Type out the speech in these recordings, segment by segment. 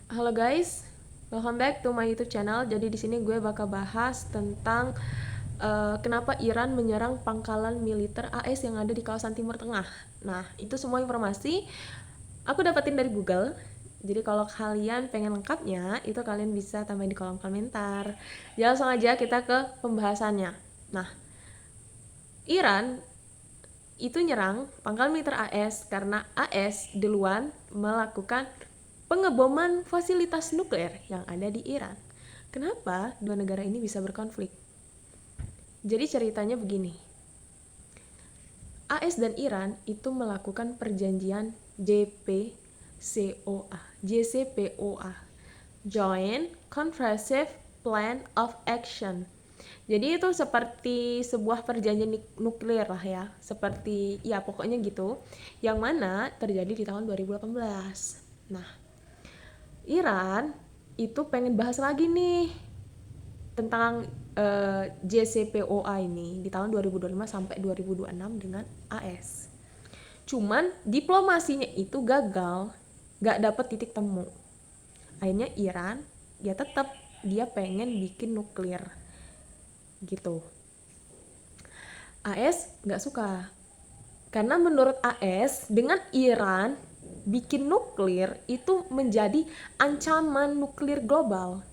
Halo guys, welcome back to my YouTube channel. Jadi di sini gue bakal bahas tentang kenapa Iran menyerang pangkalan militer AS yang ada di kawasan Timur Tengah. Nah, itu semua informasi aku dapetin dari Google. Jadi kalau kalian pengen lengkapnya, itu kalian bisa tambahin di kolom komentar. Ya langsung aja kita ke pembahasannya. Nah, Iran itu nyerang pangkalan militer AS karena AS duluan melakukan pengeboman fasilitas nuklir yang ada di Iran. Kenapa dua negara ini bisa berkonflik? Jadi ceritanya begini. AS dan Iran itu melakukan perjanjian JCPOA, Joint Comprehensive Plan of Action. Jadi itu seperti sebuah perjanjian nuklir lah ya, seperti ya pokoknya gitu, yang mana terjadi di tahun 2018. Nah, Iran itu pengen bahas lagi nih tentang JCPOA ini di tahun 2025 sampai 2026 dengan AS. Cuman diplomasinya itu gagal, gak dapet titik temu. Akhirnya Iran ya tetap dia pengen bikin nuklir gitu. AS nggak suka karena menurut AS dengan Iran bikin nuklir itu menjadi ancaman nuklir global.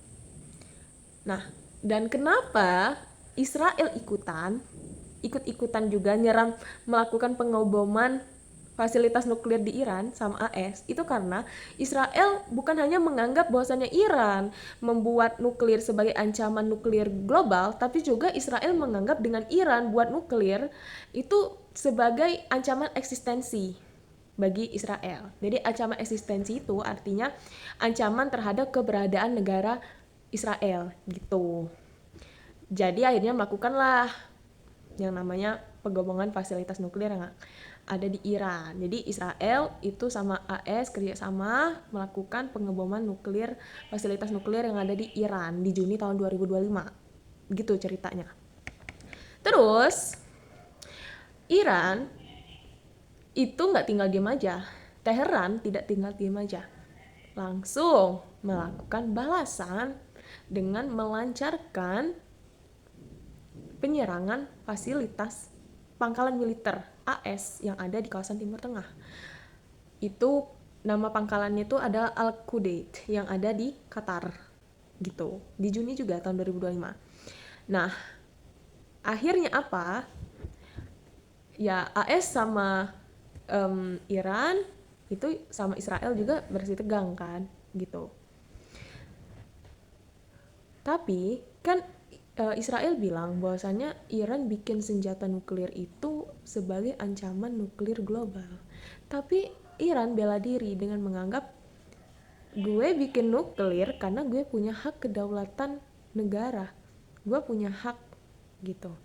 Nah, dan kenapa Israel ikut-ikutan juga nyerang, melakukan pengeboman fasilitas nuklir di Iran sama AS, itu karena Israel bukan hanya menganggap bahwasannya Iran membuat nuklir sebagai ancaman nuklir global, tapi juga Israel menganggap dengan Iran buat nuklir itu sebagai ancaman eksistensi bagi Israel. Jadi ancaman eksistensi itu artinya ancaman terhadap keberadaan negara Israel gitu. Jadi akhirnya melakukanlah yang namanya penggabungan fasilitas nuklir yang ada di Iran. Jadi Israel itu sama AS kerjasama melakukan pengeboman nuklir, fasilitas nuklir yang ada di Iran di Juni tahun 2025. Gitu ceritanya. Terus Iran itu nggak tinggal diam aja. Teheran tidak tinggal diam aja. Langsung melakukan balasan dengan melancarkan penyerangan fasilitas pangkalan militer AS yang ada di kawasan Timur Tengah. Itu nama pangkalannya itu ada Al-Qudaid yang ada di Qatar gitu. Di Juni juga tahun 2025. Nah, akhirnya apa? Ya AS sama Iran itu sama Israel juga bersih tegang kan gitu. Tapi kan Israel bilang bahwasannya Iran bikin senjata nuklir itu sebagai ancaman nuklir global. Tapi Iran bela diri dengan menganggap gue bikin nuklir karena gue punya hak kedaulatan negara. Gue punya hak gitu.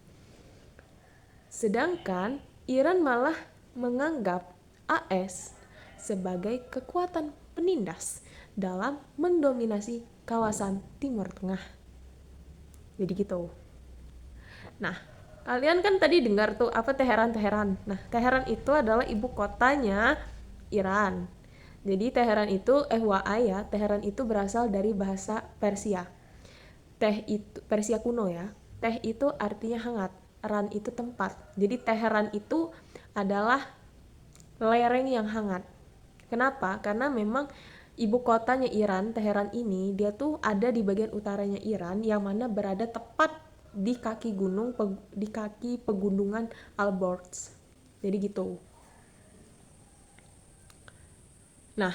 Sedangkan Iran malah menganggap AS sebagai kekuatan penindas dalam mendominasi kawasan Timur Tengah. Jadi gitu. Nah, kalian kan tadi dengar tuh apa Teheran. Nah, Teheran itu adalah ibu kotanya Iran. Jadi Teheran itu FYI ya, Teheran itu berasal dari bahasa Persia. Teh itu Persia kuno ya. Teh itu artinya hangat, ran itu tempat. Jadi Teheran itu adalah lereng yang hangat. Kenapa? Karena memang ibu kotanya Iran, Teheran ini, dia tuh ada di bagian utaranya Iran yang mana berada tepat di kaki gunung, di kaki pegunungan Alborz. Jadi gitu. Nah,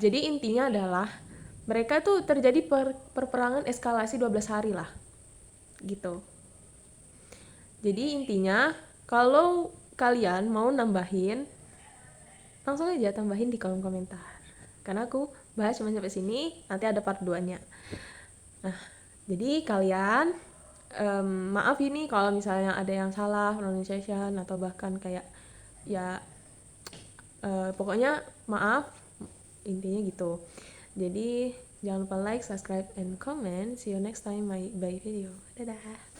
jadi intinya adalah mereka tuh terjadi perperangan eskalasi 12 hari lah. Gitu. Jadi intinya kalau kalian mau nambahin, langsung aja tambahin di kolom komentar. Karena aku bahas cuma sampai sini, nanti ada part 2-nya. Nah, jadi kalian maaf ini kalau misalnya ada yang salah pronunciation atau bahkan kayak ya pokoknya maaf, intinya gitu. Jadi jangan lupa like, subscribe, and comment. See you next time by video. Dadah.